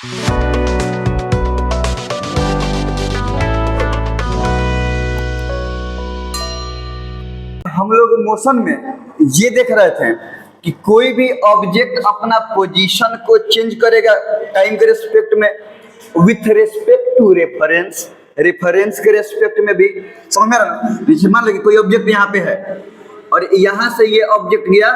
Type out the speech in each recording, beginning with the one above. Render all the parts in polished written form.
हम लोग मोशन में ये देख रहे थे कि कोई भी ऑब्जेक्ट अपना पोजीशन को चेंज करेगा टाइम के रिस्पेक्ट में, with respect to reference, reference के रिस्पेक्ट में भी। समझ में आ रहा है? जैसे मान लो कि कोई ऑब्जेक्ट यहाँ पे है और यहाँ से ये ऑब्जेक्ट गया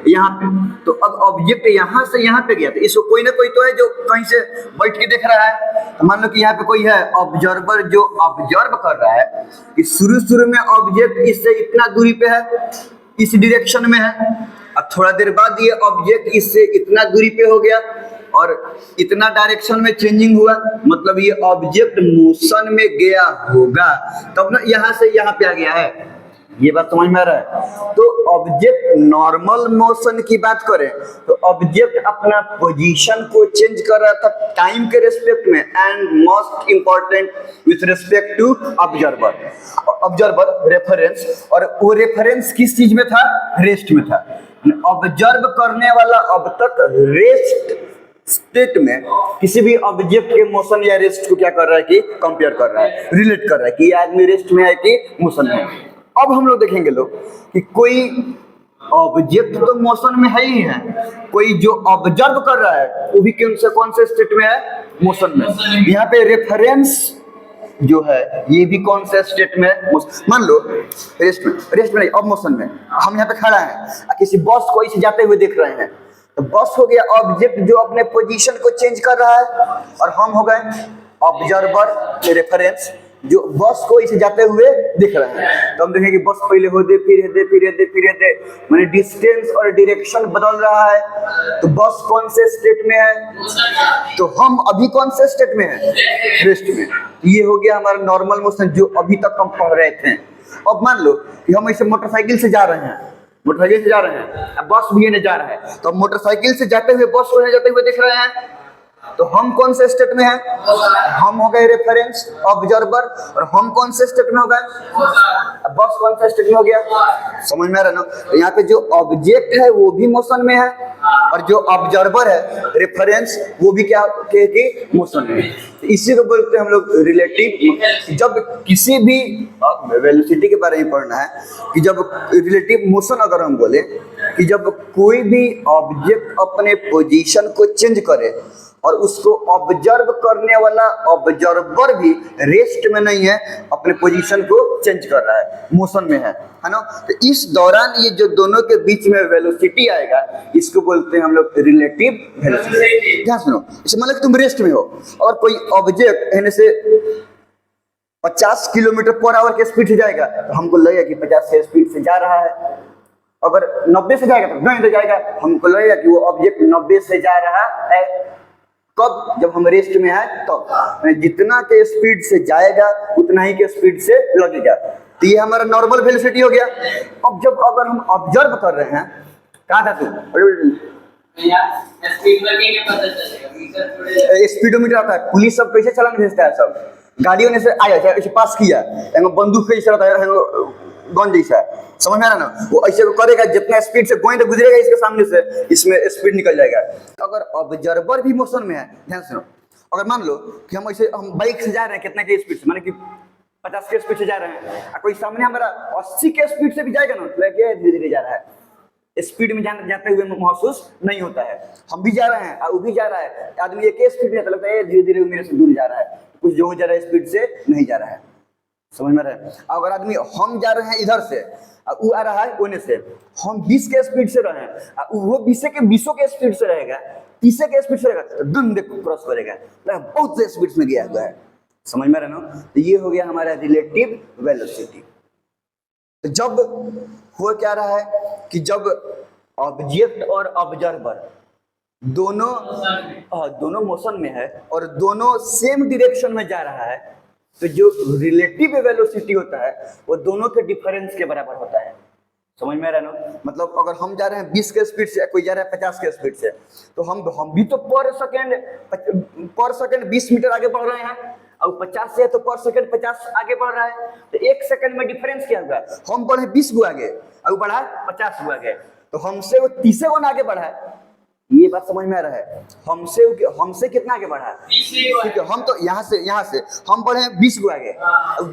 यहाँ पे, तो अब ऑब्जेक्ट यहाँ से यहाँ पे गया, तो इसको कोई ना कोई तो है जो कहीं से बैठ के देख रहा है। तो मान लो कि यहाँ पे कोई है ऑब्जर्वर जो ऑब्जर्व कर रहा है कि शुरू में ऑब्जेक्ट इससे इतना दूरी पे है, इस डायरेक्शन में है, और थोड़ा देर बाद ये ऑब्जेक्ट इससे इतना दूरी पे हो गया और इतना डायरेक्शन में चेंजिंग हुआ, मतलब ये ऑब्जेक्ट मोशन में गया होगा, तब ना यहाँ से यहाँ पे आ गया है। ये बात समझ में आ रहा है? तो ऑब्जेक्ट नॉर्मल मोशन की बात करें तो ऑब्जेक्ट अपना पोजीशन को चेंज कर रहा था टाइम के रिस्पेक्ट में, and most important with respect to observer, observer reference. और वो रेफरेंस किस चीज में था? रेस्ट में था। ऑब्जर्व करने वाला अब तक रेस्ट स्टेट में किसी भी ऑब्जेक्ट के मोशन या रेस्ट को क्या कर रहा है कि कंपेयर कर रहा है, रिलेट कर रहा है कि ये आदमी रेस्ट में है कि मोशन में है। अब हम लोग देखेंगे लोग कि कोई ऑब्जेक्ट तो मोशन में है ही है, कोई जो ऑब्जर्व कर रहा है वो भी कौन से स्टेट में है? मोशन में। यहाँ पे रेफरेंस जो है ये भी कौन से स्टेट में? मान लो रेस्ट में नहीं, अब मोशन में। हम यहाँ पे खड़ा है, किसी बस को इसे जाते हुए देख रहे हैं, तो बस हो गया ऑब्जेक्ट जो अपने पोजीशन को चेंज कर रहा है, और हम हो गए ऑब्जर्वर रेफरेंस जो बस को इसे जाते हुए दिख रहे हैं। तो हम देखेंगे बस पहले होते फिर माने डिस्टेंस और डायरेक्शन बदल रहा है। तो बस कौन से स्टेट में है? तो हम अभी कौन से स्टेट में है? रेस्ट में। ये हो गया हमारा नॉर्मल मोशन जो अभी तक हम पढ़ रहे थे। अब मान लो कि हम ऐसे मोटरसाइकिल से जा रहे हैं, अब बस भी नहीं जा रहा है, तो मोटरसाइकिल से जाते हुए बस को जाते हुए देख रहे हैं, तो हम कौन से स्टेट में हैं? हम हो गए रेफरेंस ऑब्जर्वर, और हम कौन से स्टेट में हो गए? बस कौन से स्टेट में हो गया? समझ में आ रहा है ना? तो यहाँ पे जो ऑब्जेक्ट है वो भी मोशन में है, और जो ऑब्जर्वर है रेफरेंस वो भी क्या कि मोशन में है। तो इसी को बोलते हैं हम लोग रिलेटिव। जब किसी भी वेलोसिटी के बारे में पढ़ना है कि जब रिलेटिव मोशन अगर हम बोले कि जब कोई भी ऑब्जेक्ट अपने पोजीशन को चेंज करे और उसको ऑब्जर्व करने वाला ऑब्जर्वर भी रेस्ट में नहीं है, अपने पोजीशन को चेंज कर रहा है, मोशन में है ना? तो इस दौरान ये जो दोनों के बीच में वेलोसिटी आएगा इसको बोलते हैं हम लोग रिलेटिव वेलोसिटी। ध्यान सुनो, इसे मान लो कि तुम रेस्ट में हो और कोई ऑब्जेक्ट कहने से 50 किलोमीटर पर आवर के स्पीड से जाएगा, तो हमको लगेगा कि 50 के स्पीड से जा रहा है। अगर 90 से जाएगा तो नहीं तो जाएगा, हमको लगेगा कि वो ऑब्जेक्ट 90 से जा रहा है। कब? जब हम रेस्ट में है तब। तो जितना के स्पीड से जाएगा उतना ही के स्पीड से लगेगा। तो ये हमारा नॉर्मल वेलोसिटी हो गया। अब जब अगर हम ऑब्जर्व कर रहे हैं, कहाँ था तू? स्पीडोमीटर आता है, पुलिस सब कैसे चालान भेजता है, सब गाड़ियों ने से आया ऐसे पास किया, बंदूक कैसे रहता है गन जैसा, समझ में आ रहा ना? वो ऐसे करेगा, जितना स्पीड से गोइंग गुजरेगा इसके सामने से, इसमें स्पीड निकल जाएगा। अगर ऑब्जर्वर भी मोशन में है, ध्यान सुनो, अगर मान लो कि हम बाइक से जा रहे हैं कितना के स्पीड से, माने कि 50 के स्पीड से जा रहे हैं, और कोई सामने हमारा 80 के स्पीड से भी जाएगा ना, तो धीरे धीरे जा रहा है, स्पीड में जाते हुए महसूस नहीं होता है। हम भी जा रहे हैं और वो भी जा रहा है, आदमी एक स्पीड में लगता है धीरे धीरे मेरे से दूर जा रहा है, कुछ जो जा रहा है स्पीड से नहीं जा रहा है। समझ में रहे? अगर आदमी हम जा रहे हैं इधर से और वो आ रहा है ओने से, हम 20 के स्पीड से रहे हैं, वो 20 के स्पीड से रहेगा, 30 के स्पीड से रहेगा, तो दुन देखो क्रॉस करेगा, बहुत से स्पीड में गया हुआ है। समझ में रहे ना? तो ये हो गया हमारा रिलेटिव वेलोसिटी। तो जब हो क्या रहा है कि जब ऑब्जेक्ट और ऑब्जर्वर दोनों मोशन में है और दोनों सेम डायरेक्शन में जा रहा है, तो जो रिलेटिव वेलोसिटी होता है वो दोनों के डिफरेंस के बराबर होता है। समझ में आ रहा है ना? मतलब अगर हम जा रहे हैं 20 के स्पीड से, कोई जा रहा है 50 के स्पीड से, तो हम भी तो पर सेकंड 20 मीटर आगे बढ़ रहे हैं, और 50 से है तो पर सेकंड 50 आगे बढ़ रहा है, तो 1 सेकंड में डिफरेंस क्या होगा? हम बढ़े 20 गो आगे और बढ़ा 50 गो आगे, तो हमसे वो 30 गो आगे बढ़ा है, ये बात समझ में आ रहा है? हमसे कितना आगे बढ़ा है? ठीक है, हम तो यहाँ से हम बढ़े 20 गो आगे,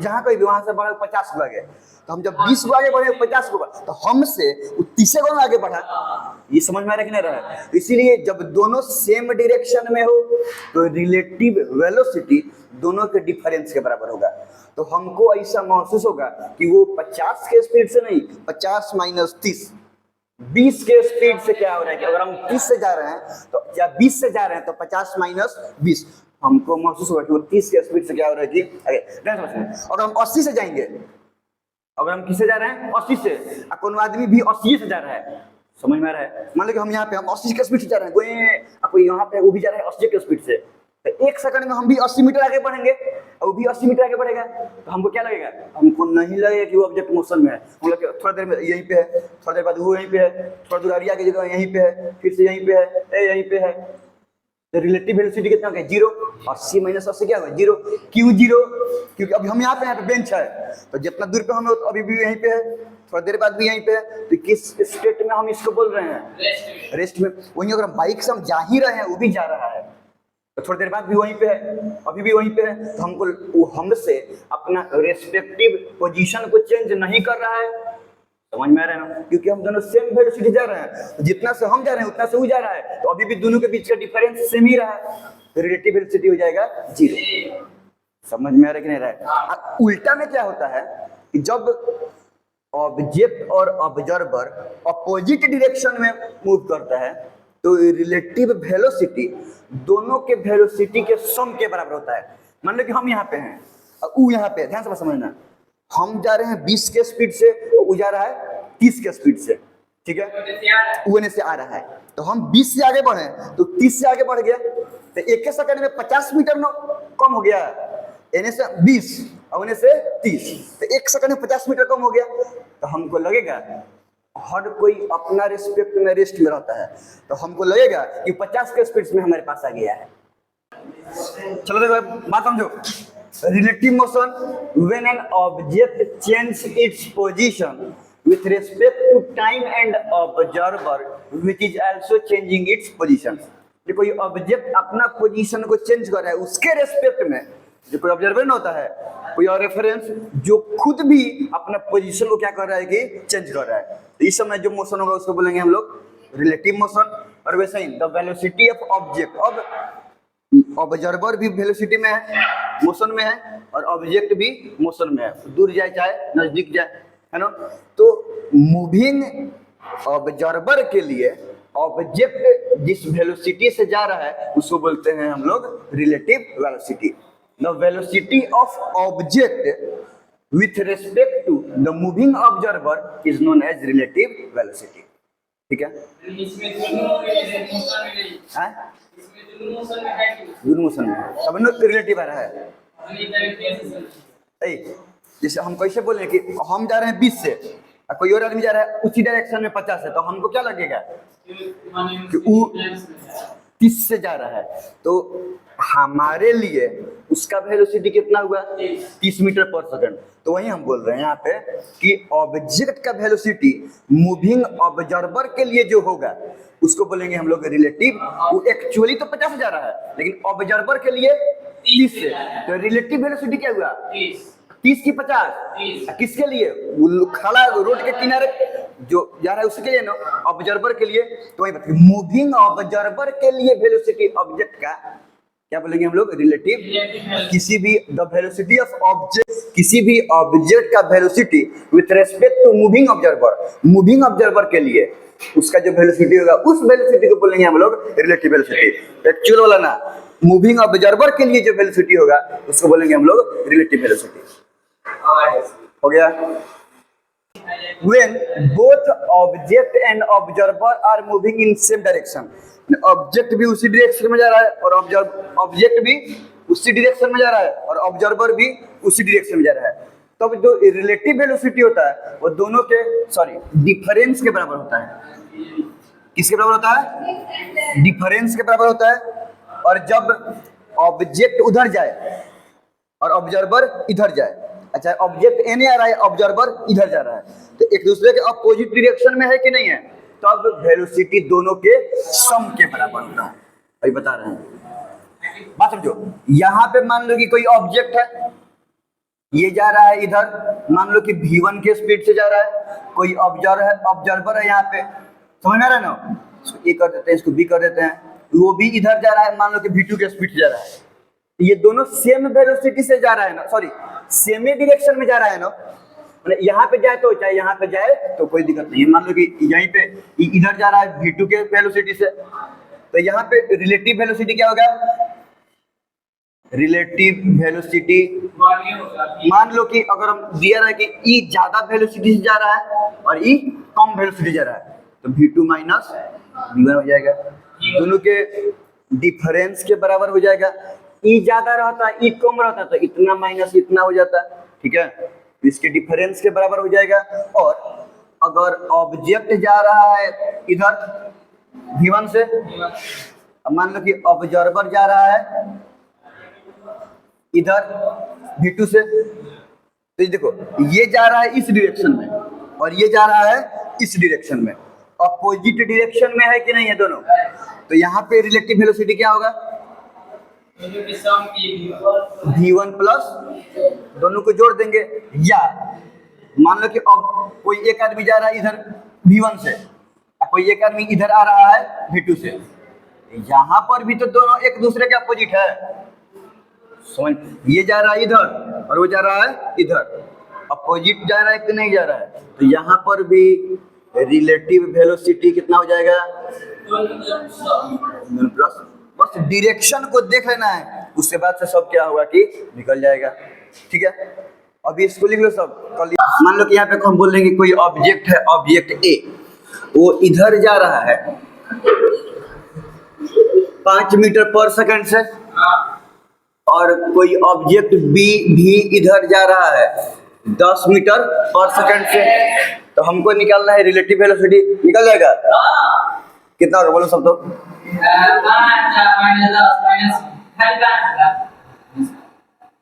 जहाँ कोई भी वहां से बढ़े 50 गो आगे। तो हम जब 20 गो आगे बढ़े 50 गो, तो हमसे 30 गो आगे बढ़ा। ये समझ में आ रहा है कि नहीं रहा है? इसीलिए जब दोनों सेम डायरेक्शन में हो तो रिलेटिव वेलोसिटी दोनों के डिफरेंस के बराबर होगा। तो हमको ऐसा महसूस होगा कि वो 50 के स्पीड से नहीं, 50 माइनस 30, 20 के स्पीड से क्या हो रहा है कि अगर हम 30 से जा रहे हैं तो, या 20 से जा रहे हैं तो 50 माइनस 20, हमको महसूस होगा कि वो 30 के स्पीड से क्या हो रहा है कि अगर हम 80 से जाएंगे, अगर हम किससे जा रहे हैं? 80 से, कौन आदमी भी 80 से जा रहा है, समझ में आ रहा है? मान लो कि हम यहाँ पे हम 80 के स्पीड से जा रहे हैं, कोई यहाँ पे वो भी जा रहा है 80 के स्पीड से, तो 1 सेकंड में हम भी 80 मीटर आगे बढ़ेंगे और वो भी 80 मीटर आगे बढ़ेगा। तो हमको क्या लगेगा? हमको नहीं लगेगा कि वो ऑब्जेक्ट मोशन में है। हम लोग थोड़ा देर में यहीं पे है, थोड़ा देर बाद वो यहीं पे है, थोड़ा दूर आगे जगह यहीं पे है, फिर से यहीं पे है, यहीं पे है। तो रिलेटिव वेलोसिटी कितना होगा? 0। 80 माइनस 80 क्या होगा? 0। क्यों 0? क्योंकि अभी हम यहाँ पे बेंच है, तो जितना दूर पे हम अभी भी यहीं पे है, थोड़ा देर बाद भी यहीं पे है। तो किस स्टेट में हम इसको बोल रहे हैं? रेस्ट में। वहीं अगर बाइक से हम जा ही रहे हैं, वो भी जा रहा है, तो थोड़ी देर बाद भी वहीं पे है, अभी भी वहीं पे है, तो हमको वो हमसे अपना रेस्पेक्टिव पोजीशन को चेंज नहीं कर रहा है। समझ में आ रहा है ना? क्योंकि हम दोनों सेम वेलोसिटी जा रहे हैं, तो जितना से हम जा रहे हैं उतना से वो जा रहा है, तो अभी भी दोनों के बीच का डिफरेंस सेम ही रहा है, तो रिलेटिव वेलोसिटी हो जाएगा 0। समझ में आ रहा है कि नहीं रहा है? उल्टा में क्या होता है कि जब ऑब्जेक्ट और ऑब्जर्वर अपोजिट डायरेक्शन में मूव करता है तो रिलेटिव वेलोसिटी दोनों के वेलोसिटी के सम के बराबर होता है। मान लो कि हम यहाँ पे हैं और वो यहाँ पे है, ध्यान से समझना, हम जा रहे हैं 20 के स्पीड से और वो जा रहा है 30 के स्पीड से, ठीक है? वो एने से आ रहा है, तो हम 20 से आगे बढ़े तो 30 से आगे बढ़ गया, तो एक सेकंड में 50 मीटर में कम हो गया, एने से 20 और एने से 30, तो एक सेकंड में 50 मीटर कम हो गया। तो हमको लगेगा हर कोई अपना रिस्पेक्ट में रेस्ट में रहता है, तो हमको लगेगा कि 50 के स्पीड में हमारे पास आ गया है। चलो देखो बात समझो। Relative motion when an object change its position with respect to time and observer which is also changing its position। जो कोई ऑब्जेक्ट अपना पोजीशन को चेंज कर रहा है उसके रेस्पेक्ट में, जो कोई ऑब्जर्वर ना होता है, कोई और रेफरेंस जो खुद भी अपना पोजीशन को क्या कर रहा है कि चेंज कर रहा है, तो इस समय जो मोशन होगा उसको बोलेंगे हम लोग रिलेटिव मोशन। और वैसे ही द वेलोसिटी ऑफ ऑब्जेक्ट, अब ऑब्जर्वर भी वेलोसिटी में है, मोशन में है, और ऑब्जेक्ट भी मोशन में है, दूर जाए चाहे नजदीक जाए, है ना? तो मूविंग ऑब्जर्वर के लिए ऑब्जेक्ट जिस वेलोसिटी से जा रहा है उसको बोलते हैं हम लोग relative velocity. The velocity of object with respect to the moving observer is known as relative velocity. ठीक है? दोनों मोशन में तब रिलेटिव आ रहा है। जैसे हम कैसे बोले कि हम जा रहे हैं 20 से और कोई और आदमी जा रहा है उसी डायरेक्शन में 50 है, तो हमको क्या लगेगा कि वो 30 से जा रहा है, तो हमारे लिए उसका वेलोसिटी कितना हुआ? 30 मीटर पर सेकंड। तो वही हम बोल रहे हैं यहाँ पे कि ऑब्जेक्ट का वेलोसिटी मूविंग ऑब्जर्वर के लिए जो होगा उसको बोलेंगे हम लोग रिलेटिव। वो एक्चुअली तो 50 से जा रहा है लेकिन ऑब्जर्वर के लिए 30 से, तो रिलेटिव वेलोसिटी क्या हुआ? 30 की 50। किसके लिए? खड़ा रोड के किनारे जो जा रहा है उसके लिए ना, ऑब्जर्वर के लिए। तो वही बताइए मूविंग ऑब्जर्वर के लिए वेलोसिटी ऑब्जेक्ट का क्या बोलेंगे हम लोग? रिलेटिव। किसी भी द वेलोसिटी ऑफ ऑब्जेक्ट, किसी भी ऑब्जेक्ट का velocity with respect to moving observer, moving observer के लिए उसका जो वेलोसिटी होगा उस वेलोसिटी को बोलेंगे हम लोग रिलेटिव वेलोसिटी। एक्चुअल वाला ना, मूविंग ऑब्जर्वर के लिए जो वेलोसिटी होगा उसको बोलेंगे हम लोग रिलेटिव वेलोसिटी। हो गया? When both object and observer are moving in same direction, object भी उसी डायरेक्शन में जा रहा है और ऑब्जेक्ट भी उसी डायरेक्शन में जा रहा है और ऑब्जर्वर भी उसी डायरेक्शन में जा रहा है, तब जो रिलेटिव वेलोसिटी होता है वो दोनों के डिफरेंस के बराबर होता है। किसके बराबर होता है? डिफरेंस के बराबर होता है। और जब ऑब्जेक्ट उधर जाए और ऑब्जर्वर इधर जाए, अच्छा ऑब्जेक्ट एने आ रहा है, ऑब्जर्वर इधर जा रहा है, तो एक दूसरे के अपोजिट डायरेक्शन में है कि नहीं है? तब वेलोसिटी दोनों के सम के बराबर होता है। अभी बता रहे हैं, बात समझो। यहाँ पे मान लो कि कोई ऑब्जेक्ट है, ये जा रहा है इधर, मान लो कि v1 के स्पीड से जा रहा है, कोई ऑब्जर्वर है यहाँ पे, समझ में आ रहा है ना। इसको ए कर देते हैं, इसको बी कर देते हैं, वो भी इधर जा रहा है, मान लो कि v2 के स्पीड से जा रहा है, ये दोनों सेम वेलोसिटी से जा रहा है ना, सॉरी सेम ही डायरेक्शन में जा रहा है ना। यहाँ पे जाए तो चाहे यहाँ पे जाए तो कोई दिक्कत नहीं है। मान लो कि यहीं पे इधर जा रहा है v2 के वेलोसिटी से, तो यहाँ पे रिलेटिव वेलोसिटी क्या होगा, रिलेटिव वेलोसिटी, मान लो कि अगर हम दिया रहा है कि ई ज्यादा वेलोसिटी से जा रहा है और ई कम वेलोसिटी जा रहा है, तो v2 माइनस v1 हो जाएगा, दोनों के डिफरेंस के बराबर हो जाएगा। ई ज्यादा रहता है, ई कम रहता है, तो इतना माइनस इतना हो जाता है, ठीक है, इसके डिफरेंस के बराबर हो जाएगा। और अगर ऑब्जेक्ट जा रहा है इधर v1 से, मान लो कि ऑब्जर्वर जा रहा है इधर v2 से, तो देखो ये जा रहा है इस डायरेक्शन में और ये जा रहा है इस डायरेक्शन में, अपोजिट डायरेक्शन में है कि नहीं है दोनों, तो यहाँ पे रिलेटिव वेलोसिटी क्या होगा, v1 प्लस दोनों को जोड़ देंगे। या मान लो कि अब कोई एक आदमी जा रहा है इधर v1 से, कोई एक आदमी इधर आ रहा है v2 से, यहाँ पर भी तो दोनों एक दूसरे के अपोजिट है, समझ, ये जा रहा है इधर और वो जा रहा है इधर, अपोजिट जा रहा है कि नहीं जा रहा है, तो यहाँ पर भी रिलेटिव वेलोसिटी कितना हो जाएगा, प्लस, बस डायरेक्शन को देख लेना है, उसके बाद से सब क्या होगा कि निकल जाएगा, ठीक है। अभी इसको लिख लो सब। मान लो कि यहाँ पे हम बोल देंगे कोई ऑब्जेक्ट है, ऑब्जेक्ट ए, वो इधर जा रहा है 5 मीटर पर सेकंड से, और कोई ऑब्जेक्ट बी भी इधर जा रहा है 10 मीटर पर सेकंड से, तो हमको निकालना है रिलेटिव वेलोसिटी, निकल जाएगा कितना होगा बोलो सब, तो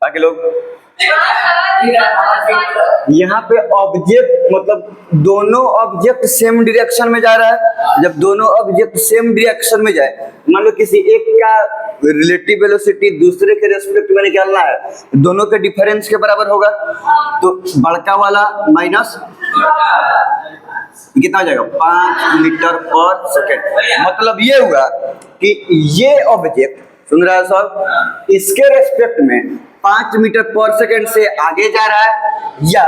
बाकी लोग यहाँ पे ऑब्जेक्ट मतलब दोनों ऑब्जेक्ट सेम डायरेक्शन में जा रहा है, जब दोनों ऑब्जेक्ट सेम डायरेक्शन में जाए, मान लो किसी एक का रिलेटिव वेलोसिटी दूसरे के रेस्पेक्ट में निकालना है, दोनों के डिफरेंस के बराबर होगा, तो बड़का वाला माइनस कितना हो जाएगा 5 मीटर पर सेकेंड। मतलब ये हुआ कि ये ऑब्जेक्ट, सुन रहा है सब, इसके रेस्पेक्ट में 5 मीटर पर सेकेंड से आगे जा रहा है, या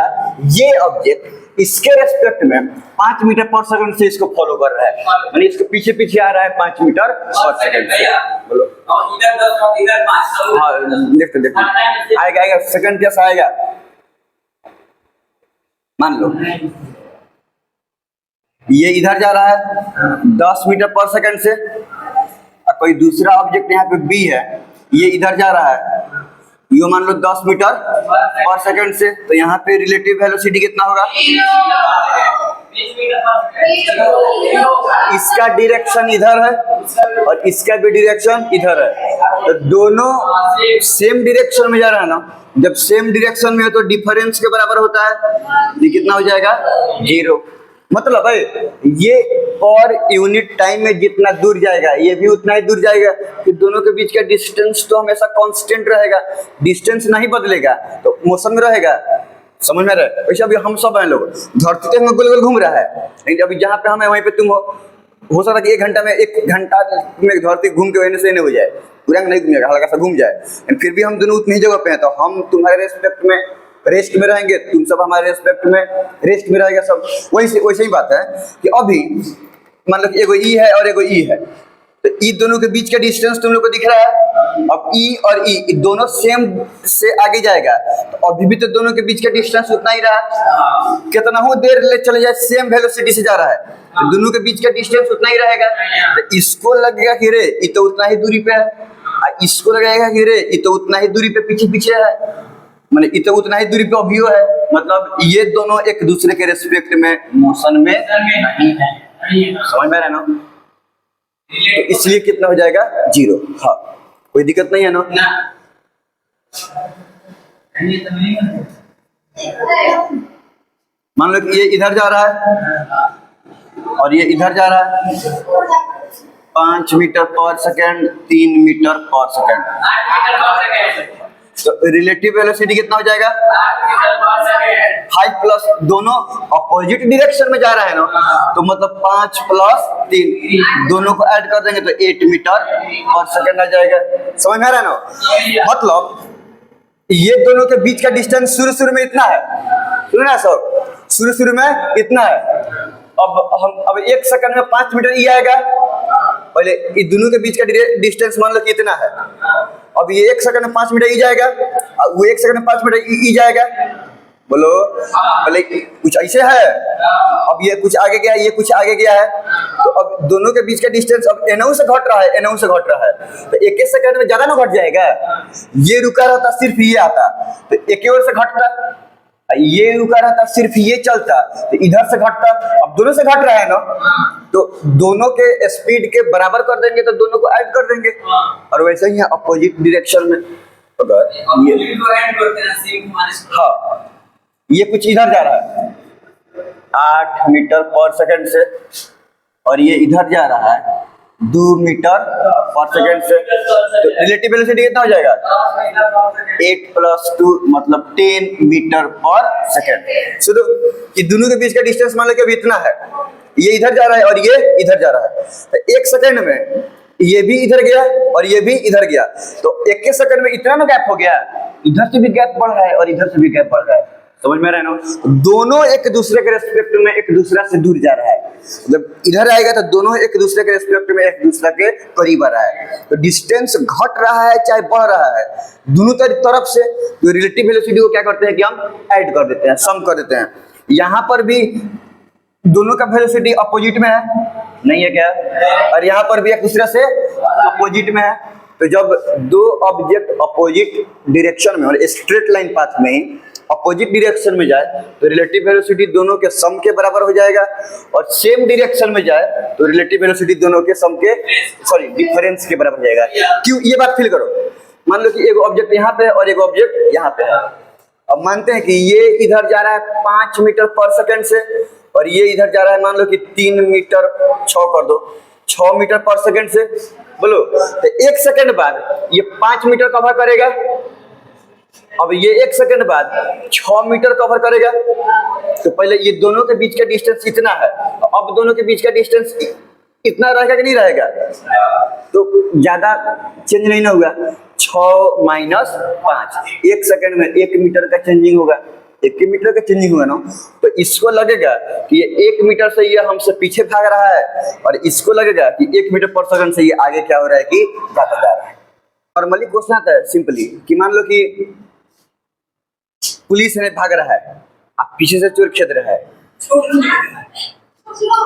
ये ऑब्जेक्ट इसके रेस्पेक्ट में 5 मीटर पर सेकेंड से इसको फॉलो कर रहा है, यानी इसके पीछे पीछे आ रहा है 5 मीटर पर सेकेंड से। बोलो इधर 5, हाँ देखते देखते आएगा आएगा सेकंड कैसा आएगा, मान लो ये इधर जा रहा है 10 मीटर पर सेकंड से, और कोई दूसरा ऑब्जेक्ट यहाँ पे बी है, ये इधर जा रहा है, ये मान लो 10 मीटर पर सेकंड से, तो यहाँ पे रिलेटिव वेलोसिटी कितना होगा, इसका डायरेक्शन इधर है और इसका भी डायरेक्शन इधर है, तो दोनों सेम डायरेक्शन में जा रहा है ना, जब सेम डायरेक्शन में है तो डिफरेंस के बराबर होता है, ये कितना हो जाएगा 0। मतलब है ये पर यूनिट टाइम में जितना दूर जाएगा ये भी उतना ही दूर जाएगा, कि दोनों के बीच का डिस्टेंस तो हमेशा कांस्टेंट रहेगा, डिस्टेंस नहीं बदलेगा तो मोशन में रहेगा, समझ में रहे। वैसे अभी हम सब हैं लोग धरती पे गोल गोल घूम रहा है, लेकिन अभी जहाँ पे हम है वहीं पे तुम हो सकता है कि 1 घंटा में धरती घूम के वहीं से नहीं हो जाए, पूरा नहीं घूमेगा, हल्का सा घूम जाए, फिर भी हम दोनों उतनी जगह पे हैं, तो हम तुम्हारे रेस्पेक्ट में रेस्ट में रहेंगे, तुम सब हमारे रेस्पेक्ट में रेस्ट में रहेगा सब। वैसे ही बात है कि अभी मान लो कि एगो ई है और एगो ई है, तो ई दोनों के बीच का डिस्टेंस तुम लोग को दिख रहा है, अब ई और ई दोनों सेम से आगे जाएगा, तो अभी भी तो दोनों के बीच का डिस्टेंस उतना ही रहा, कितना हो देर ले चले जाए सेम वेलोसिटी से जा रहा है, तो दोनों के बीच का डिस्टेंस उतना ही रहेगा, तो इसको लगेगा कि रे ये तो उतना ही दूरी पे है, इसको लगेगा कि रे ये तो उतना ही दूरी पे पीछे पीछे है, माने ये तो उतना ही दूरी पे अभी है, मतलब ये दोनों एक दूसरे के रेस्पेक्ट में मोशन में नहीं है, समझ में आ रहा है ना, तो इसलिए कितना हो जाएगा 0। हाँ कोई दिक्कत नहीं है ना, मान लो कि ये इधर जा रहा है और ये इधर जा रहा है 5 मीटर पर सेकेंड, 3 मीटर पर सेकेंड। तो रिलेटिव वेलोसिटी कितना हो जाएगा 5 प्लस, दोनों अपोजिट डायरेक्शन में जा रहा है ना, तो मतलब 5 प्लस 3 दोनों को ऐड कर देंगे तो 8 मीटर पर सेकेंड आ जाएगा। समझ में आ रहा है ना? मतलब ये दोनों के बीच का डिस्टेंस शुरू में इतना है, सुनो ना सब, शुरू में इतना है। अब 1 सेकंड में 5 मीटर ई आएगा। पहले ये दोनों के बीच का डिस्टेंस मान लो कि इतना है। अब ये 1 सेकंड में 5 मीटर ई जाएगा, वो 1 सेकंड में 5 मीटर ई जाएगा। बोलो पहले कुछ ऐसे है, अब ये कुछ आगे गया, ये कुछ आगे गया है, तो अब दोनों के बीच का डिस्टेंस अब एनऊ से घट रहा है, एनऊ से घट रहा है, तो 1 सेकंड में ज्यादा ना घट जाएगा। ये रुका रहता सिर्फ ये आता तो एक ओर से घटता, ये रुका रहता सिर्फ ये चलता तो इधर से घटता। अब दोनों से घट रहा है ना, तो दोनों के स्पीड के बराबर कर देंगे तो दोनों को ऐड कर देंगे। और वैसे ही अपोजिट डायरेक्शन में अगर हाँ ये कुछ इधर जा रहा है 8 मीटर पर सेकंड से, और ये इधर जा रहा है 2 मीटर पर सेकंड से, तो रिलेटिव वेलोसिटी कितना हो जाएगा 8 प्लस 2 मतलब 10 मीटर पर सेकंड। सुनो कि दोनों के बीच का डिस्टेंस मान लो कि अभी इतना है, ये इधर जा रहा है और ये इधर जा रहा है, तो 1 सेकंड में ये भी इधर गया और ये भी इधर गया, तो 1 सेकंड में इतना ना गैप हो गया, इधर से भी गैप बढ़ रहा है और इधर से भी गैप बढ़ रहा है। समझ में आ रहा है ना? दोनों एक दूसरे के रेस्पेक्ट में एक दूसरे से दूर जा रहा है। जब इधर आएगा तो दोनों एक दूसरे के रेस्पेक्ट में एक दूसरे के करीब आ रहा है, तो डिस्टेंस घट रहा है चाहे बढ़ रहा है दोनों तरफ से, तो रिलेटिव वेलोसिटी को क्या करते हैं कि हम ऐड कर देते हैं, सम कर देते हैं। यहाँ पर भी दोनों का वेलोसिटी अपोजिट में है, नहीं है क्या? और यहाँ पर भी एक दूसरे से अपोजिट में है। तो जब दो ऑब्जेक्ट अपोजिट डायरेक्शन में और स्ट्रेट लाइन पाथ में अपोजिट डायरेक्शन में जाए तो रिलेटिव वेलोसिटी दोनों के सम के बराबर हो जाएगा, और सेम डायरेक्शन में जाए तो रिलेटिव वेलोसिटी दोनों के सम के डिफरेंस के बराबर हो जाएगा। क्यों? ये बात फील करो, मान लो कि एक ऑब्जेक्ट यहाँ पे है और एक ऑब्जेक्ट यहाँ पे है। अब मानते हैं कि ये इधर जा रहा है 5 मीटर पर सेकंड से और ये इधर जा रहा है मान लो कि 3 मीटर 6 कर दो 6 मीटर पर सेकंड से। बोलो तो 1 सेकंड बाद ये 5 मीटर कवर करेगा, अब ये 1 सेकंड बाद 6 मीटर कवर करेगा। तो पहले ये दोनों के बीच का डिस्टेंस इतना है, अब दोनों के बीच का डिस्टेंस इतना रहेगा कि नहीं रहेगा? तो ज्यादा चेंज नहीं ना होगा। 6 माइनस 5 1 सेकंड में 1 मीटर का चेंजिंग होगा, 1 मीटर का चेंजिंग होगा ना, तो इसको लगेगा कि ये 1 मीटर से ये हमसे पीछे भाग रहा है, और इसको लगेगा कि 1 मीटर पर सेकंड से ये आगे क्या हो रहा है कि जाता जा रहा है। नॉर्मली क्वेश्चन आता है सिंपली कि मान लो कि पुलिस ने भाग रहा है, अब पीछे से चोर खेद रहा है,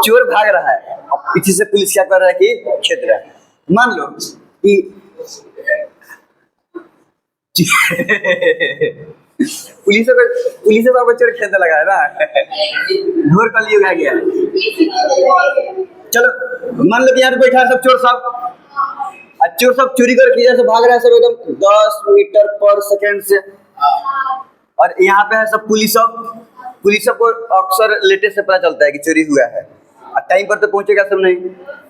चोर भाग रहा है और पीछे से पुलिस क्या कर रहा है कि खेद रहा है। मान लो कि पुलिस को चोर खेदने लगा है ना, घोर कलयुग आ गया। चलो मान लो कि यहाँ पे बैठा है सब चोर सब चोरी करके इधर से भाग रहा है सब एकदम 10 मीटर पर सेकंड से, और यहाँ पे है सब पुलिस को अक्सर लेटेस्ट से पता चलता है कि चोरी हुआ है, और टाइम पर तो पहुंचेगा सब नहीं।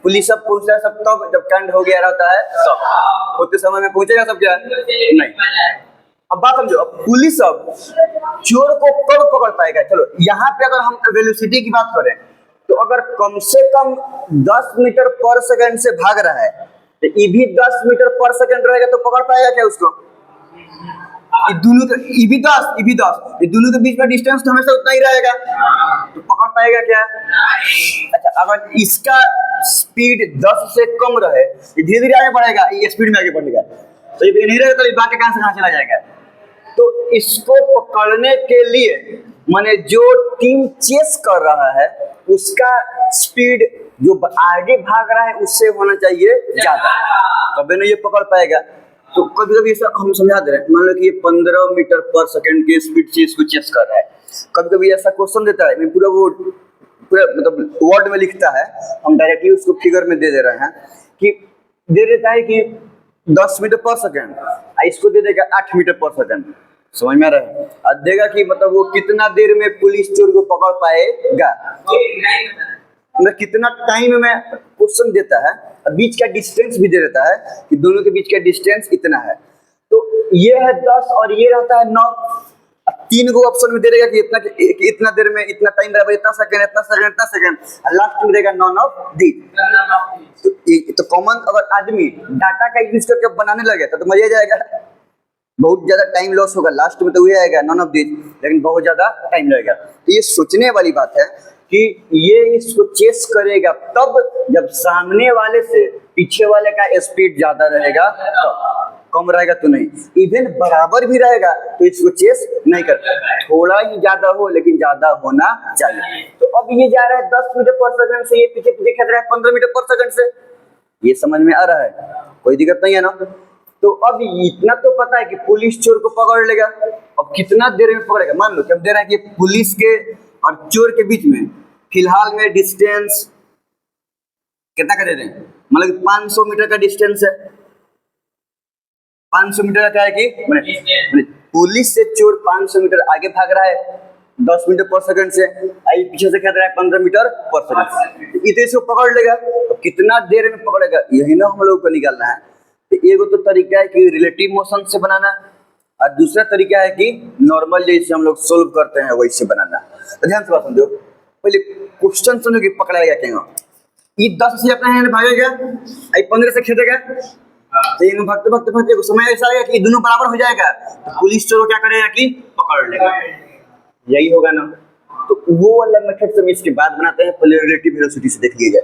पुलिस सब पहुंचता है सब तब जब कांड हो गया रहता है, सब उतने समय में पहुंचेगा सब क्या नहीं। अब बात समझो, अब पुलिस अब चोर को कब पकड़ पाएगा? चलो यहाँ पे अगर हम वेलोसिटी की बात करें तो अगर कम से कम 10 मीटर पर सेकंड से भाग रहा है तो ये भी 10 मीटर पर सेकंड रहेगा, तो पकड़ पाएगा क्या उसको? ये दोनों ये भी 10 ये दोनों के बीच में डिस्टेंस तो हमेशा उतना ही रहेगा, तो पकड़ पाएगा क्या? अच्छा, अगर इसका स्पीड 10 से कम रहे, ये धीरे धीरे आगे बढ़ेगा, ये स्पीड में आगे बढ़ेगा, तो ये नहीं रहेगा तो ये भाग के कहां चला जाएगा। तो इसको पकड़ने के लिए माने जो टीम चेस कर रहा है उसका स्पीड जो आगे भाग रहा है उससे होना चाहिए ज्यादा, तभी ना ये पकड़ पाएगा। तो कभी कभी ऐसा हम समझा दे रहे हैं, मान लो कि ये 15 मीटर पर सेकंड के स्पीड से इसको चेस कर रहा है। कभी कभी ऐसा क्वेश्चन देता है, मैं पूरा मतलब वर्ड में लिखता है, हम डायरेक्टली उसको फिगर में दे रहे हैं कि दे देता है कि 10 मीटर पर सेकंड, इसको दे देगा 8 मीटर पर सेकंड। समझ में आ रहा है? और देगा कि मतलब वो कितना देर में पुलिस चोर को पकड़ पाएगा। मतलब कितना टाइम में क्वेश्चन देता है, बीच का डिस्टेंस भी दे देता है कि दोनों के बीच का डिस्टेंस इतना है। तो ये है 10 और ये रहता है 9। तीन गो ऑप्शन में दे देगा कि इतना देर में इतना टाइम रहेगा, इतना सेकंड, इतना सेकंड, इतना सेकंड, और लास्ट में देगा नॉन ऑफ दी। तो कॉमन अगर आदमी डाटा का यूज करके बनाने लगे तो मजा आ जाएगा, बहुत ज्यादा टाइम लॉस होगा, लास्ट में तो वही आएगा नॉन ऑफ दिस, लेकिन बहुत ज्यादा टाइम लगेगा। तो ये सोचने वाली बात है कि ये इसको चेस करेगा तब जब सामने वाले से पीछे वाले का स्पीड ज्यादा रहेगा, तो कम रहेगा तो नहीं, इवन बराबर भी रहेगा तो इसको चेस नहीं कर, थोड़ा ही ज्यादा हो लेकिन ज्यादा होना चाहिए। तो अब ये जा रहा है 10 मीटर पर सेकंड से, ये पीछे पीछे खेल रहा है 15 मीटर पर सेकंड से। ये समझ में आ रहा है, कोई दिक्कत नहीं है ना। तो अब इतना तो पता है कि पुलिस चोर को पकड़ लेगा। अब कितना देर में पकड़ेगा, मान लो कि हम दे रहे हैं कि पुलिस के और चोर के बीच में फिलहाल में डिस्टेंस कितना का दे रहे हैं, मतलब 500 मीटर का डिस्टेंस है। 500 मीटर का क्या है कि पुलिस से चोर 500 मीटर आगे भाग रहा है 10 मीटर पर सेकंड से, आई पीछे से खेल रहा है 15 मीटर पर सेकंड, इतने से पकड़ लेगा। तो कितना देर में पकड़ेगा, यही ना हम लोग को निकालना है। तो एक तो तरीका है कि रिलेटिव मोशन से बनाना, और दूसरा तरीका है कि नॉर्मल जैसे हम लोग सोल्व करते हैं वैसे बनाना। तो ध्यान से बात समझो, पहले क्वेश्चन समझो कि पकड़ाएगा क्या। ये 10 से अपना हैंड भागेगा, आई 15 से खेदेगा, तो ये भागते भागते भागते समय ऐसा आएगा कि दोनों बराबर हो जाएगा, तो पुलिस चोर क्या करेगा कि पकड़ लेगा। यही होगा ना। तो वो वाला मेथड से हम इसके बाद बनाते हैं, पहले रिलेटिव वेलोसिटी से देख लीजिए।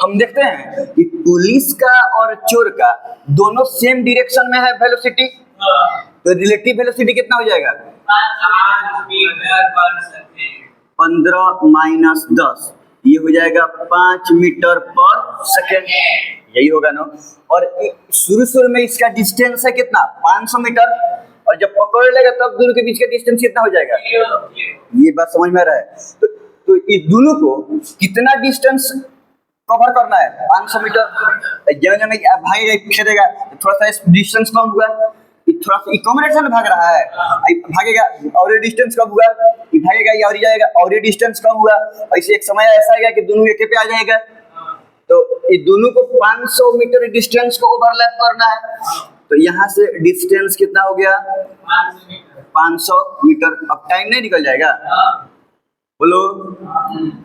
हम देखते हैं कि पुलिस का और चोर का दोनों सेम डायरेक्शन में है वेलोसिटी, तो रिलेटिव वेलोसिटी कितना हो जाएगा 15 माइनस 10, ये हो जाएगा 5 मीटर पर सेकेंड, यही होगा ना। और शुरू में इसका डिस्टेंस है कितना 500 मीटर, और जब पकड़ लेगा तब दोनों के बीच का डिस्टेंस कितना हो जाएगा, ये बात समझ में आ रहा है। तो ये दोनों को कितना डिस्टेंस कवर करना है 500 मीटर। जब भाई खेलेगा थोड़ा सा डिस्टेंस कम हुआ, थोड़ा सा कॉम्बिनेशन में भाग रहा है, भागेगा और ये डिस्टेंस कम हुआ, ये भागेगा ये और जाएगा और ये डिस्टेंस कम हुआ, ऐसे एक समय ऐसा आएगा कि दोनों एक पे आ जाएगा। तो ये दोनों को 500 मीटर डिस्टेंस को ओवरलैप करना है। तो यहाँ से डिस्टेंस कितना हो गया 500 मीटर। अब टाइम नहीं निकल जाएगा, बोलो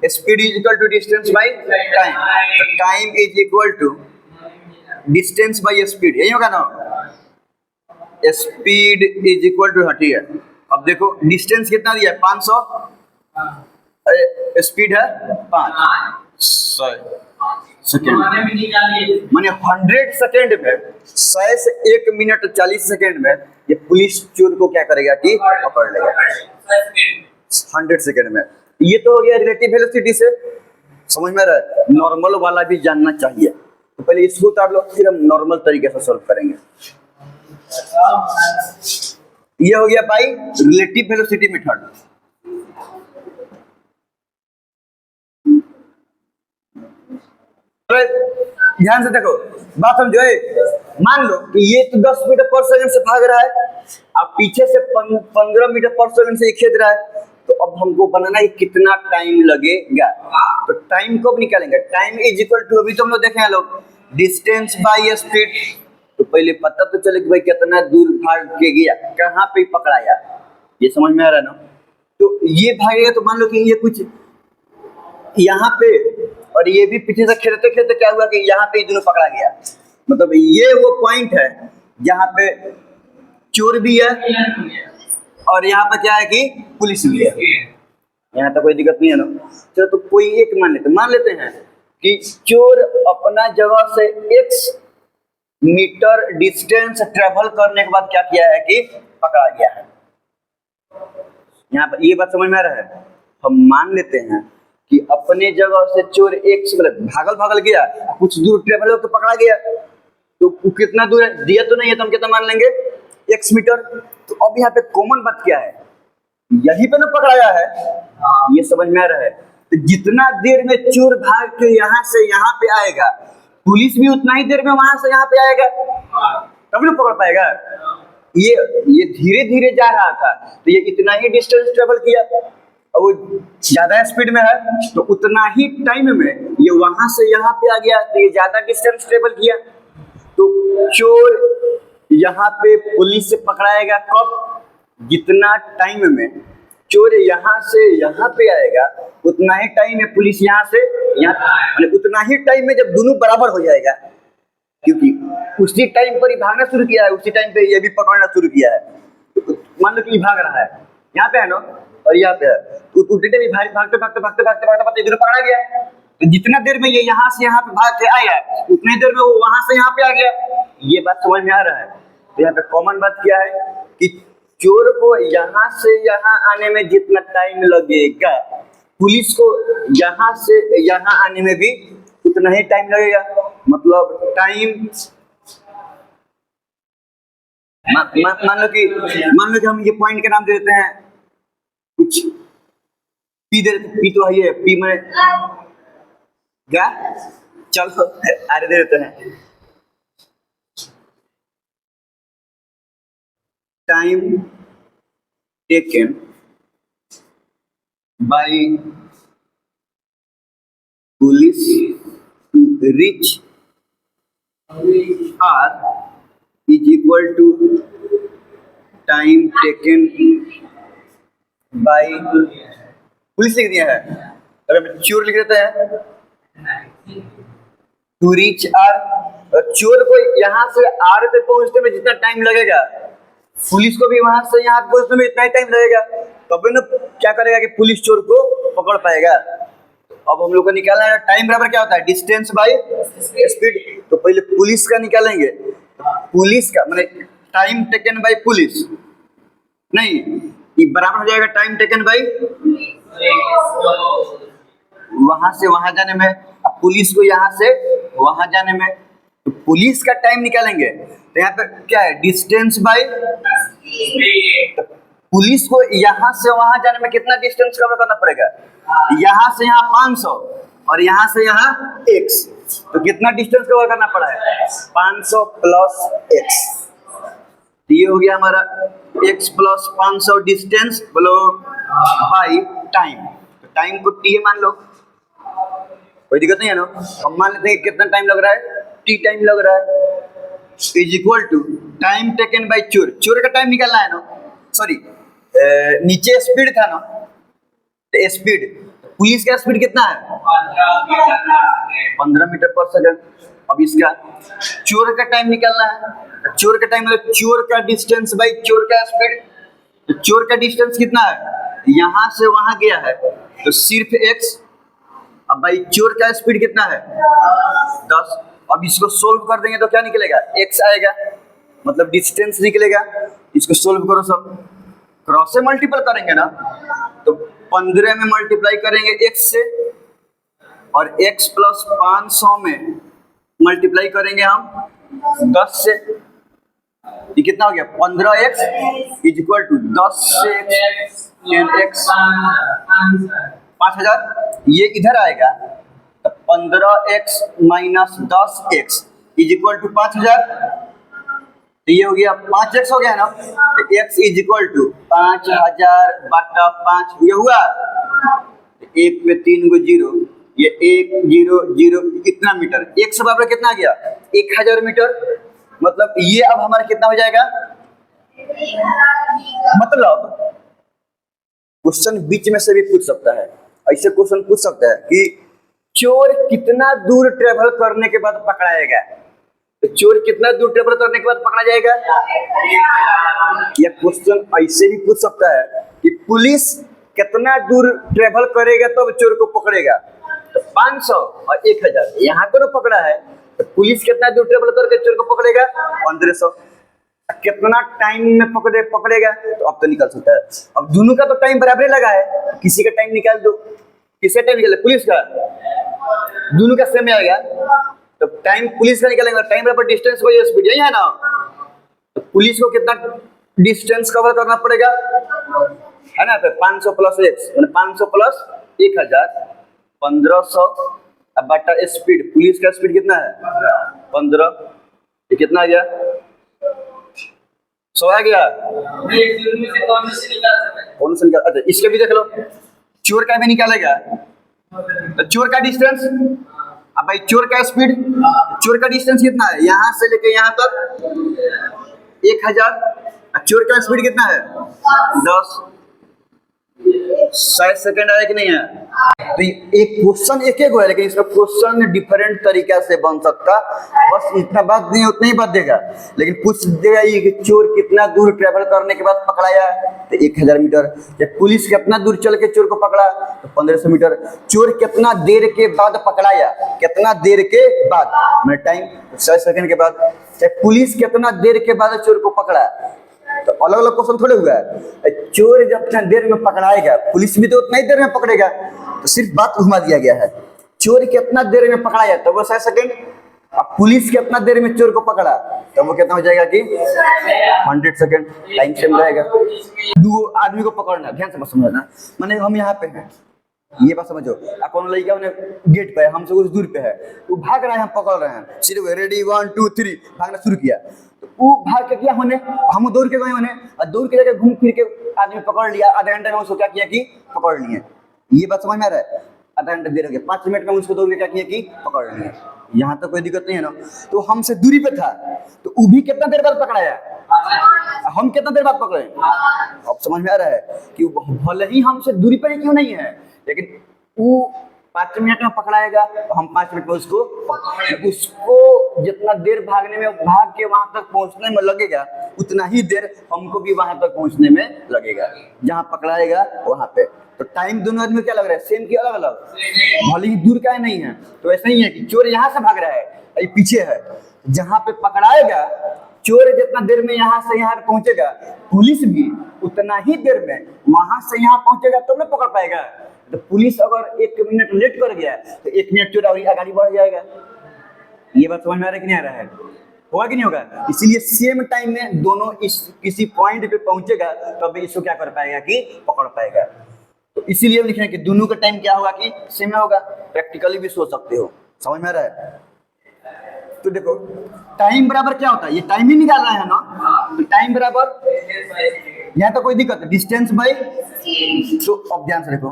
speed is equal to distance by time, तो time is equal to distance by speed, यही होगा ना। स्पीड इज इक्वल टू हटी है। अब देखो डिस्टेंस कितना दिया है 500, स्पीड है 500 सेकेंड, माने 100 सेकेंड में 100 से 1 मिनट 40 सेकेंड में ये पुलिस चोर को क्या करेगा कि पकड़ लेगा 100 सेकेंड में। ये तो हो गया रिलेटिव वेलोसिटी से, समझ में आ रहा है। नॉर्मल वाला भी जानना चाहिए, तो पहले इसको उतार लो, फिर हम नॉर्मल तरीके से सॉल्व करेंगे। ये हो गया भाई रिलेटिव वेलोसिटी मेथड। ध्यान से देखो, बात समझो। मान लो कि ये तो 10 मीटर पर सेकंड से भाग रहा है, अब पीछे से 15 मीटर पर सेकंड से खेद रहा है। तो अब हमको बनाना है कितना टाइम लगेगा। तो टाइम कब निकालेंगे, टाइम इज इक्वल टू, अभी तो हम लोग देखे हैं लोग, डिस्टेंस बाय स्पीड। तो पहले पता तो चले कि भाई कितना दूर भाग के गया, कहाँ पे पकड़ाया, ये समझ में आ रहा है ना। तो ये भागेगा तो मान लो कि ये कुछ यहाँ पे, और ये भी पीछे से खेलते खेलते क्या हुआ कि यहाँ पे दोनों पकड़ा गया। मतलब ये वो पॉइंट है जहाँ पे चोर भी है और यहाँ पे क्या है कि पुलिस भी है। यहाँ तक कोई दिक्कत नहीं है ना। चलो तो कोई एक मान लेते हैं कि चोर अपना जगह से x मीटर डिस्टेंस ट्रेवल करने के बाद क्या किया है कि पकड़ा गया है। यहाँ पर ये बात समझ में आ रहा है। हम मान लेते हैं कि अपने जगह से चोर x मतलब भागल गया, कुछ दूर ट्रेवल होकर पकड़ा गया। तो कितना दूर है दिया तो नहीं है, तो हम कितना मान लेंगे x मीटर। तो अब यहाँ पे कॉमन बात क्या है, यही पे ना पकड़ाया है, ये समझ में आ रहा है। तो जितना देर में चोर भाग के यहाँ से यहाँ पे आएगा, पुलिस भी उतना ही देर में वहां से यहाँ पे आएगा, तब ना पकड़ पाएगा। ये धीरे धीरे जा रहा था, तो ये इतना ही डिस्टेंस ट्रेवल किया, और वो ज्यादा स्पीड में है तो उतना ही टाइम में ये वहां से यहाँ पे आ गया, तो ये ज्यादा डिस्टेंस ट्रेवल किया। तो चोर यहाँ पे पुलिस से पकड़ाएगा कब? जितना टाइम में चोर यहाँ से यहाँ पे आएगा उतना ही टाइम में पुलिस यहाँ से यहाँ, उतना ही टाइम में जब दोनों बराबर हो जाएगा, क्योंकि उसी टाइम पर ही भागना शुरू किया है, उसी टाइम पे ये भी पकड़ना शुरू किया है। तो मान लो कि भाग रहा है, यहाँ पे है ना और यहाँ पे है, तो भी भागते भागते भागते भागते भागते भागते इधर पकड़ा गया। तो जितना देर में ये यहाँ से यहाँ पे भाग के आया उतनी देर में वो वहां से यहाँ पे आ गया। ये बात समझ में आ रहा है? तो यहाँ पे कॉमन बात क्या है कि चोर को यहाँ से यहाँ आने में जितना टाइम लगेगा, पुलिस को यहाँ से यहाँ आने में भी उतना ही टाइम लगेगा। मतलब टाइम मान लो कि हम ये पॉइंट का नाम दे देते हैं कुछ पी दे देते, पी तो है ये पी में क्या, चलो आरे दे देते हैं time taken by police to reach R is equal to time taken by police लिख दिया है, अगर चोर लिख देते हैं टू रीच आर, चोर को यहाँ से आर पे पहुंचने में जितना टाइम लगेगा पुलिस को भी वहां से यहाँ पहुंचने में इतना ही टाइम लगेगा। तब ना क्या करेगा कि पुलिस चोर को पकड़ पाएगा। अब हम लोग को निकालना है टाइम बराबर क्या होता है, डिस्टेंस बाय स्पीड। तो पहले पुलिस का निकालेंगे, पुलिस का माने टाइम टेकन बाय पुलिस, नहीं ये बराबर हो जाएगा टाइम टेकन बाय वहां से वहां जाने में, अब पुलिस को यहाँ से वहां जाने में, तो पुलिस का टाइम निकालेंगे तो यहाँ पे क्या है डिस्टेंस बाय, पुलिस को यहाँ से वहां जाने में कितना डिस्टेंस कवर करना पड़ेगा, यहाँ से यहाँ 500 और यहाँ से यहाँ x, तो कितना डिस्टेंस कवर करना पड़ा है 500 प्लस x। ये हो गया हमारा x प्लस 500 डिस्टेंस बोलो बाई टाइम। तो टाइम को t मान लो, कोई दिक्कत नहीं है ना। हम मान लेते हैं कितना टाइम लग रहा है, t टाइम लग रहा है, is equal to time taken by चोर, चोर का टाइम निकालना है ना, सॉरी नीचे स्पीड था ना, तो स्पीड पुलिस का स्पीड कितना है 15 मीटर पर सेकंड। अब इसका चोर का टाइम निकालना है, चोर का टाइम मतलब चोर का डिस्टेंस बाय चोर का स्पीड। तो चोर का डिस्टेंस कितना है, यहाँ से वहां गया है तो सिर्फ x, अब भाई चोर का स्पीड कितना है 10। अब इसको सोल्व कर देंगे तो क्या निकलेगा x आएगा, मतलब डिस्टेंस निकलेगा। इसको सोल्व करो, सब क्रॉस से मल्टीपल करेंगे ना, तो 15 में मल्टीप्लाई करेंगे x से और x प्लस 500 में मल्टीप्लाई करेंगे हम 10 से, ये कितना हो गया 15x इज इक्वल टू 10 से 10x 5000। ये इधर आएगा तो 15x minus 10x is equal to 5000। तो ये हो गया 5x हो गया ना, तो x इज इक्वल टू 5000 बटा 5, ये हुआ एक पे 3 गो जीरो, ये 1 0 0 इतना मीटर, एक से बराबर कितना आ गया 1000 मीटर। मतलब ये अब हमारा कितना हो जाएगा, मतलब क्वेश्चन बीच में से भी पूछ सकता है, ऐसे क्वेश्चन पूछ सकता है कि चोर कितना दूर ट्रेवल करने के बाद पकड़ाएगा, तो चोर कितना दूर ट्रेवल करने के बाद पकड़ा जाएगा। यह क्वेश्चन ऐसे भी पूछ सकता है कि पुलिस कितना दूर ट्रेवल करेगा तब चोर को पकड़ेगा, तो 500 और 1000 यहाँ को पकड़ा है, तो पुलिस कितना दूर ट्रेवल करके चोर को पकड़ेगा 1500। कितना टाइम में पकड़ेगा, तो अब तो निकल सकता है। अब दोनों का तो टाइम बराबर लगा है, किसी का टाइम निकाल दो, किसका टाइम निकाले पुलिस का, दोनों का सेम आएगा, तो टाइम पुलिस का निकालेंगे, टाइम बराबर डिस्टेंस बाय स्पीड, यही है ना। तो पुलिस को कितना डिस्टेंस कवर करना पड़ेगा, है ना, तो 500 प्लस x यानी 500 प्लस 1000 1500 बटा स्पीड, पुलिस का स्पीड कितना है 15, ये कितना आ गया 100 आ गया। कौन सा निकाल, अच्छा इसके भी देख लो, चोर का भी निकालेगा, तो चोर का डिस्टेंस, अब भाई चोर का स्पीड, चोर का डिस्टेंस कितना है यहाँ से लेके यहाँ तक 1000, चोर का स्पीड कितना है 10, 60 सेकंड है कि नहीं है। तो एक क्वेश्चन एक ही है, लेकिन इसका क्वेश्चन डिफरेंट तरीका से बन सकता, बस इतना बात नहीं, उतना ही बात देगा, लेकिन पूछ देगा ये कि चोर कितना दूर ट्रेवल करने के बाद पकड़ाया, तो 1000 मीटर। या पुलिस कितना दूर चल के चोर को पकड़ा, तो 1500 मीटर। चोर कितना देर के बाद पकड़ाया, कितना देर के बाद, मैं टाइम 60 सेकंड के बाद। पुलिस कितना देर के बाद चोर को पकड़ा, तो अलग अलग क्वेश्चन थोड़े हुआ है। चोर जब इतना देर में पकड़ाएगा, पुलिस भी तो उतना ही देर में पकड़ेगा, तो सिर्फ बात घुमा दिया गया है। चोर कितना देर में पकड़ाया, तो वो 60 सेकंड। अब पुलिस कितना देर में चोर को पकड़ा, तो वो कितना हो जाएगा कि 100 सेकंड, टाइम सेम रहेगा। दो आदमी को पकड़ना, ध्यान से समझना, माने हम यहाँ पे हैं, ये बात समझो, कौन लड़का गेट पे है, हमसे कुछ दूर पे है, वो भाग रहा है, हम पकड़ रहे हैं, सिर्फ रेडी 1 2 3 भागना शुरू किया, तो वो भाग के क्या होने, हम दौड़ के गए होने, और दौड़ के जाकर घूम फिर के आदमी पकड़ लिया, आधा घंटे में उसको क्या किया कि पकड़ लिए। ये बात समझ में आ रहा है, आधा घंटा देर हो गया, 5 मिनट में उसको दौड़ के क्या किया कि पकड़ लिए, यहाँ तक कोई दिक्कत नहीं है ना। तो हमसे दूरी पे था, तो वो भी कितना देर बाद पकड़ाया, हम कितना देर बाद पकड़े। अब समझ में आ रहा है कि भले ही हमसे दूरी पर ही क्यों नहीं है, लेकिन वो 5 मिनट में पकड़ाएगा, तो हम 5 मिनट में उसको जितना देर भागने में, भाग के वहां तक पहुंचने में लगेगा, उतना ही देर हमको भी वहां तक पहुंचने में लगेगा, जहां पकड़ाएगा वहां पे। तो टाइम दोनों आदमी क्या लग रहा है, सेम की अलग अलग, भले ही दूर का नहीं है। तो ऐसा ही है कि चोर यहाँ से भाग रहा है, ये पीछे है, जहां पे पकड़ाएगा चोर जितना देर में यहाँ से यहाँ पहुंचेगा, पुलिस भी उतना ही देर में वहां से यहाँ पहुंचेगा, तब ना पकड़ पाएगा। तो पुलिस अगर 1 मिनट लेट कर गया, तो 1 मिनट चोर और आगे बढ़ जाएगा। ये बात समझ में आ रहा है कि नहीं आ रहा है, होगा कि नहीं होगा। इसीलिए सेम टाइम में दोनों इस किसी पॉइंट पे पहुंचेगा, तब इसको क्या कर पाएगा कि पकड़ पाएगा। तो इसीलिए हम लिख रहे हैं कि दोनों का टाइम क्या होगा कि सेम होगा। प्रैक्टिकली भी सोच सकते हो, समझ में आ रहा है। तो देखो टाइम बराबर क्या होता है, ये टाइम ही निकाल रहा है ना, तो टाइम बराबर, यहाँ तो कोई दिक्कत है, डिस्टेंस बाई। तो अब ध्यान से देखो,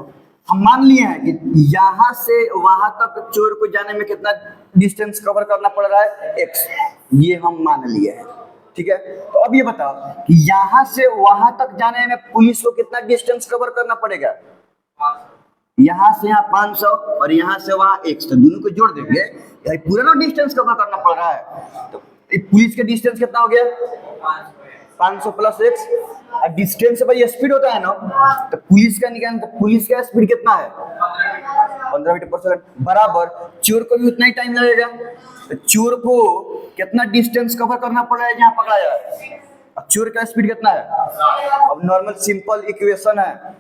हम मान लिए हैं कि यहाँ से वहां तक चोर को जाने में कितना डिस्टेंस कवर करना पड़ रहा है, x, ये हम मान लिए हैं, ठीक है। तो अब ये बताओ कि यहाँ से वहां तक जाने में पुलिस को कितना डिस्टेंस कवर करना पड़ेगा। यहाँ से यहाँ 500 और यहाँ से वहाँ 100, तो दोनों को जोड़ देंगे, पूरा ना डिस्टेंस कवर करना पड़ रहा है। तो पुलिस का डिस्टेंस कितना हो गया 500 प्लस 1, और डिस्टेंस से भाई स्पीड होता है ना, तो पुलिस का निकाल, तो पुलिस का स्पीड कितना है 15 मीटर पर सेकंड, बराबर चोर को भी उतना ही टाइम लगेगा। तो चोर को कितना डिस्टेंस कवर करना पड़ रहा है जहाँ पकड़ाया, और चोर का स्पीड कितना है। अब नॉर्मल सिंपल इक्वेशन है,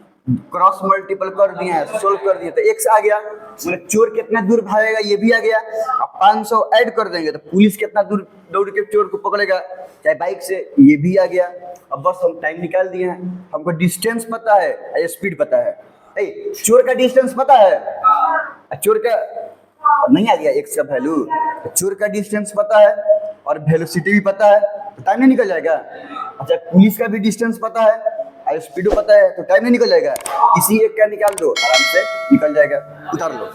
क्रॉस मल्टीपल कर दिए हैं, सोल्व कर दिए, तो x आ गया, मतलब चोर कितना दूर भागेगा ये भी आ गया। अब 500 ऐड कर देंगे, तो पुलिस कितना दूर दौड़ के चोर को पकड़ेगा चाहे बाइक से, ये भी आ गया। अब बस हम टाइम निकाल दिए हैं, हमको डिस्टेंस पता है, स्पीड पता है, चोर का डिस्टेंस पता है, चोर का नहीं आ गया x का वैल्यू, चोर का डिस्टेंस पता है और वेलोसिटी भी पता है, तो टाइम नहीं निकल जाएगा। अच्छा पुलिस का भी डिस्टेंस पता है, स्पीड पता है, तो टाइम नहीं निकल जाएगा, किसी एक का निकाल दो, आराम से निकल जाएगा, उतार लो।